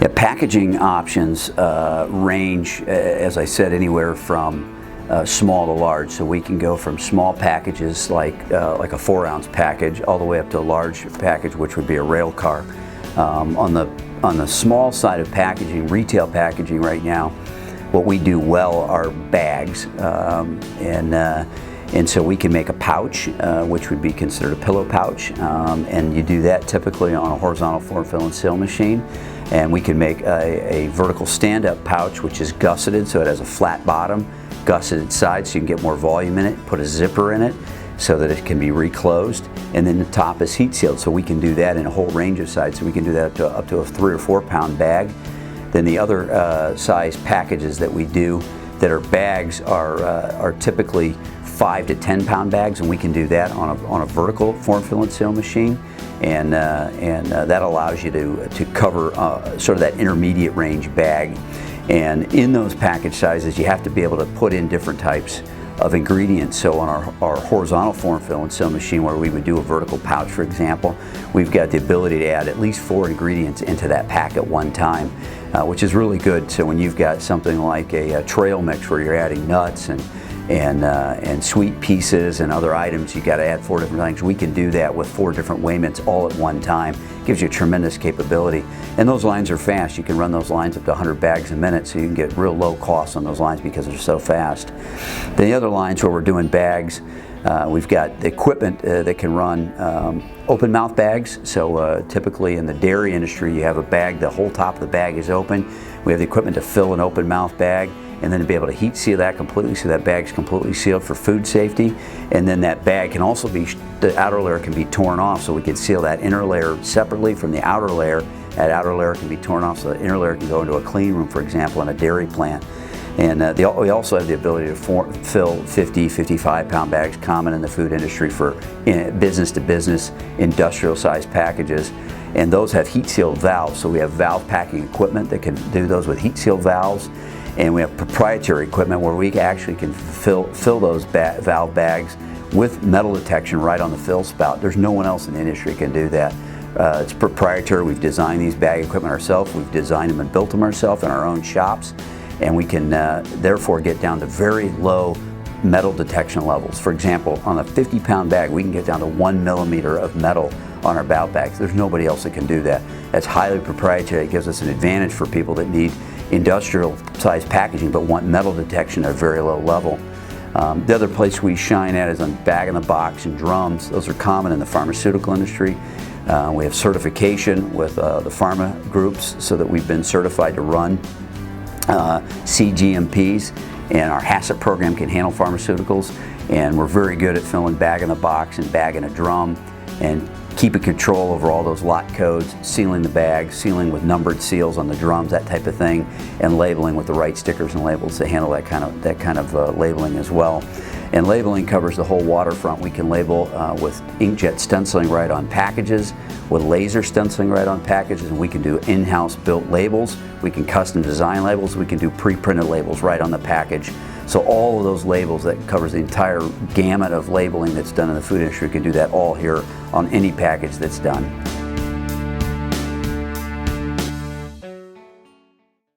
Yeah, packaging options range, as I said, anywhere from small to large. So we can go from small packages like a 4-ounce package all the way up to a large package, which would be a rail car. On the small side of packaging, retail packaging right now, what we do well are bags, and so we can make a pouch, which would be considered a pillow pouch, and you do that typically on a horizontal form, fill, and seal machine. And we can make a vertical stand-up pouch, which is gusseted, so it has a flat bottom, gusseted sides, so you can get more volume in it. Put a zipper in it so that it can be reclosed, and then the top is heat sealed, so we can do that in a whole range of sizes. So we can do that up to a 3 or 4 pound bag. Then the other size packages that we do that are bags are typically 5 to 10 pound bags, and we can do that on a vertical form, fill, and seal machine, and that allows you to cover sort of that intermediate range bag. And in those package sizes, you have to be able to put in different types of ingredients. So on our horizontal form, fill, and seal machine, where we would do a vertical pouch, for example, we've got the ability to add at least 4 ingredients into that pack at one time, which is really good. So when you've got something like a trail mix where you're adding nuts and sweet pieces and other items, you got to add 4 different things. We can do that with 4 different weighments all at one time. Gives you tremendous capability, and those lines are fast. You can run those lines up to 100 bags a minute, so you can get real low costs on those lines because they're so fast. Then the other lines where we're doing bags, we've got the equipment that can run open mouth bags. So typically in the dairy industry, you have a bag, the whole top of the bag is open. We have the equipment to fill an open mouth bag, and then to be able to heat seal that completely, so that bag's completely sealed for food safety. And then that bag can also be, the outer layer can be torn off, so we can seal that inner layer separately from the outer layer. That outer layer can be torn off, so the inner layer can go into a clean room, for example, in a dairy plant. And we also have the ability to fill 50, 55 pound bags, common in the food industry for business to business, industrial sized packages. And those have heat sealed valves, so we have valve packing equipment that can do those with heat sealed valves. And we have proprietary equipment where we actually can fill those valve bags with metal detection right on the fill spout. There's no one else in the industry can do that. It's proprietary. We've designed these bag equipment ourselves. We've designed them and built them ourselves in our own shops, and we can therefore get down to very low metal detection levels. For example, on a 50 pound bag, we can get down to 1 millimeter of metal on our valve bags. There's nobody else that can do that. That's highly proprietary. It gives us an advantage for people that need industrial size packaging but want metal detection at a very low level. The other place we shine at is on bag-in-the-box and drums. Those are common in the pharmaceutical industry. We have certification with the pharma groups, so that we've been certified to run CGMPs, and our HACCP program can handle pharmaceuticals, and we're very good at filling bag-in-the-box and bag-in-a-drum, and keeping control over all those lot codes, sealing the bags, sealing with numbered seals on the drums, that type of thing, and labeling with the right stickers and labels to handle that kind of labeling as well. And labeling covers the whole waterfront. We can label with inkjet stenciling right on packages, with laser stenciling right on packages, and we can do in-house built labels. We can custom design labels. We can do pre-printed labels right on the package. So all of those labels, that covers the entire gamut of labeling that's done in the food industry, can do that all here on any package that's done.